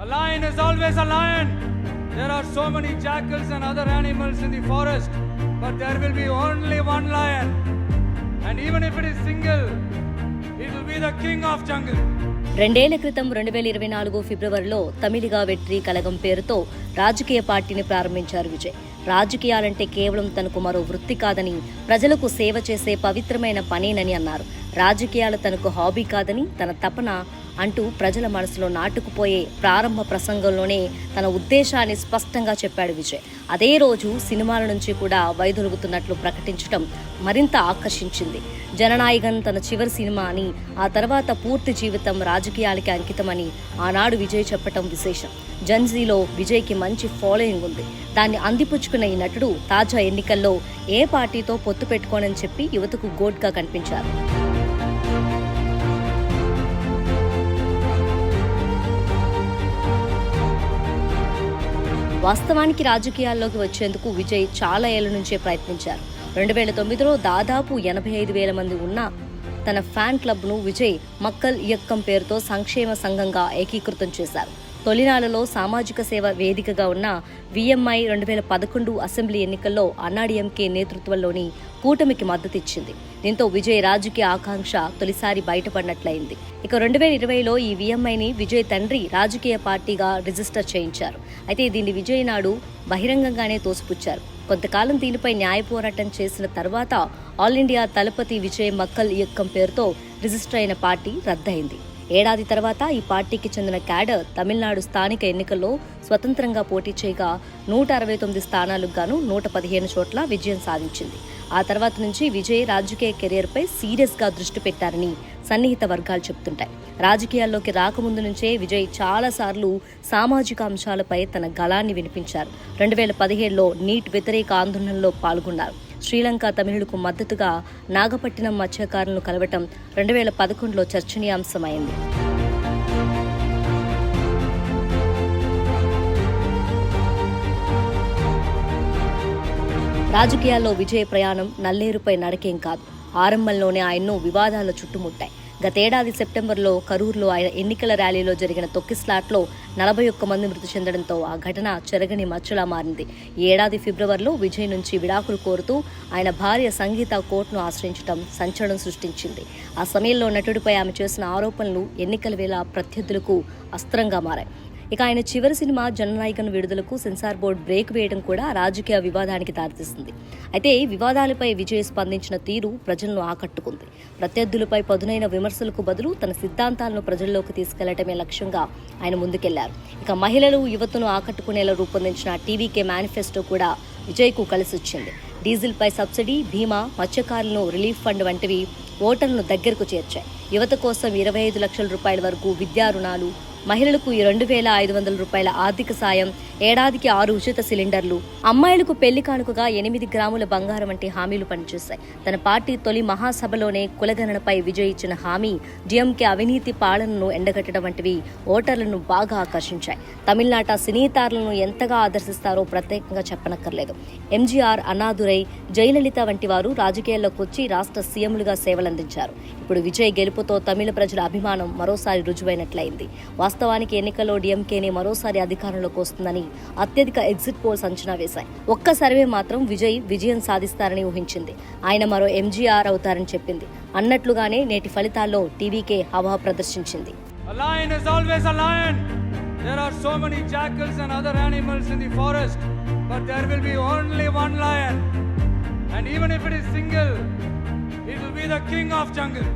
A lion is always a lion. There are so many jackals and other animals in the forest, but there will be only one lion. And even if it is single, it will be the king of jungle. 2 ఏళ్ల క్రితం 2024 ఫిబ్రవరిలో తమిళిగా వెట్రి కలగం పేరుతో రాజకీయ పార్టీని ప్రారంభించారు విజయ్. రాజకీయాలంటే కేవలం తనకు మరో వృత్తి కాదని, ప్రజలకు సేవ చేసే పవిత్రమైన పనేనని అన్నారు. రాజకీయాలు తనకు హాబీ కాదని, తన తపన అంటూ ప్రజల మనసులో నాటుకుపోయే ప్రారంభ ప్రసంగంలోనే తన ఉద్దేశాన్ని స్పష్టంగా చెప్పాడు విజయ్. అదే రోజు సినిమాల నుంచి కూడా వైదొలుగుతున్నట్లు ప్రకటించడం మరింత ఆకర్షించింది. జననాయకన్ తన చివరి సినిమా అని, ఆ తర్వాత పూర్తి జీవితం రాజకీయాలకి అంకితమని ఆనాడు విజయ్ చెప్పటం విశేషం. జన్జీలో విజయ్కి మంచి ఫాలోయింగ్ ఉంది. దాన్ని అందిపుచ్చుకున్న ఈ నటుడు తాజా ఎన్నికల్లో ఏ పార్టీతో పొత్తు పెట్టుకోనని చెప్పి యువతకు గోడ్గా కనిపించారు. వాస్తవానికి రాజకీయాల్లోకి వచ్చేందుకు విజయ్ చాలా ఏళ్ల నుంచే ప్రయత్నించారు. 2009లో దాదాపు 85,000 మంది ఉన్న తన ఫ్యాన్ క్లబ్ను విజయ్ మక్కల్ ఇయక్కం పేరుతో సంక్షేమ సంఘంగా ఏకీకృతం చేశారు. తొలినాళ్లలో సామాజిక సేవ వేదికగా ఉన్న విఎంఐ 2011 అసెంబ్లీ ఎన్నికల్లో అన్నాడీఎంకే నేతృత్వంలోని కూటమికి మద్దతిచ్చింది. దీంతో విజయ్ రాజకీయ ఆకాంక్ష తొలిసారి బయటపడినట్లయింది. ఇక 2020లో ఈ విఎంఐని విజయ్ తండ్రి రాజకీయ పార్టీగా రిజిస్టర్ చేయించారు. అయితే దీన్ని విజయ్ నాడు బహిరంగంగానే తోసిపుచ్చారు. కొంతకాలం దీనిపై న్యాయ పోరాటం చేసిన తర్వాత ఆల్ ఇండియా తలపతి విజయ్ మక్కల్ ఇయక్కం పేరుతో రిజిస్టర్ అయిన పార్టీ రద్దయింది. ఏడాది తర్వాత ఈ పార్టీకి చెందిన క్యాడర్ తమిళనాడు స్థానిక ఎన్నికల్లో స్వతంత్రంగా పోటీ చేయగా 169 స్థానాలకు గాను 115 చోట్ల విజయం సాధించింది. ఆ తర్వాత నుంచి విజయ్ రాజకీయ కెరీర్పై సీరియస్గా దృష్టి పెట్టారని సన్నిహిత వర్గాలు చెబుతుంటాయి. రాజకీయాల్లోకి రాకముందు నుంచే విజయ్ చాలాసార్లు సామాజిక అంశాలపై తన గళాన్ని వినిపించారు. 2017లో నీట్ వ్యతిరేక ఆందోళనలో పాల్గొన్నారు. శ్రీలంక తమిళులకు మద్దతుగా నాగపట్టినం మత్స్యకారులను కలవటం 2011లో చర్చనీయాంశమైంది. రాజకీయాల్లో విజయ్ ప్రయాణం నల్లేరుపై నడకేం కాదు. ఆరంభంలోనే ఆయన్ను వివాదాలు చుట్టుముట్టాయి. గతేడాది సెప్టెంబర్లో కరూరులో ఆయన ఎన్నికల ర్యాలీలో జరిగిన తొక్కిస్లాట్లో 41 మంది మృతి చెందడంతో ఆ ఘటన చెరగని మచ్చలా మారింది. ఈ ఏడాది ఫిబ్రవరిలో విజయ్ నుంచి విడాకులు కోరుతూ ఆయన భార్య సంగీత కోర్టును ఆశ్రయించడం సంచలనం సృష్టించింది. ఆ సమయంలో నటుడిపై ఆమె చేసిన ఆరోపణలు ఎన్నికల వేళ ప్రత్యర్థులకు అస్త్రంగా మారాయి. ఇక ఆయన చివరి సినిమా జననాయకన్ విడుదలకు సెన్సార్ బోర్డు బ్రేక్ వేయడం కూడా రాజకీయ వివాదానికి దారితీస్తుంది. అయితే వివాదాలపై విజయ్ స్పందించిన తీరు ప్రజలను ఆకట్టుకుంది. ప్రత్యర్థులపై పదునైన విమర్శలకు బదులు తన సిద్ధాంతాలను ప్రజల్లోకి తీసుకెళ్లటమే లక్ష్యంగా ఆయన ముందుకెళ్లారు. ఇక మహిళలు, యువతను ఆకట్టుకునేలా రూపొందించిన టీవీకే మేనిఫెస్టో కూడా విజయ్కు కలిసొచ్చింది. డీజిల్పై సబ్సిడీ, బీమా, మత్స్యకారులను రిలీఫ్ ఫండ్ వంటివి ఓటర్లను దగ్గరకు చేర్చాయి. యువత కోసం 25 లక్షల రూపాయల వరకు విద్యా రుణాలు, మహిళలకు 2,500 రూపాయల ఆర్థిక సాయం, ఏడాదికి 6 ఉచిత సిలిండర్లు, అమ్మాయిలకు పెళ్లి కానుకగా 8 గ్రాముల బంగారం వంటి హామీలు పనిచేశాయి. తన పార్టీ తొలి మహాసభలోనే కులగణనపై విజయ్ ఇచ్చిన హామీ, డిఎంకే అవినీతి పాలనను ఎండగట్టడం వంటివి ఓటర్లను బాగా ఆకర్షించాయి. తమిళనాట సినీ తారలను ఎంతగా ఆదర్శిస్తారో ప్రత్యేకంగా చెప్పనక్కర్లేదు. ఎంజీఆర్, అన్నాదురై, జయలలిత వంటి వారు రాజకీయాల్లోకి వచ్చి రాష్ట్ర సీఎంలుగా సేవలందించారు. ఇప్పుడు విజయ్ గెలుపుతో తమిళ ప్రజల అభిమానం మరోసారి రుజువైనట్లయింది. వాస్తవానికి ఎన్నికల్లో డిఎంకేనే మరోసారి అధికారంలోకి వస్తుందని అత్యధిక ఎగ్జిట్ పోల్స్ అంచనా వేశాయి. ఒక్క సర్వే మాత్రం విజయ్ విజయం సాధిస్తారని ఊహించింది. ఆయన మరో ఎంజీఆర్ అవుతారని చెప్పింది. అన్నట్లుగానే నేటి ఫలితాల్లో టీవీకే హవా ప్రదర్శించింది. A lion is always a lion. There are so many jackals and other animals in the forest, but there will be only one lion. And even if it is single, it will be the king of jungle.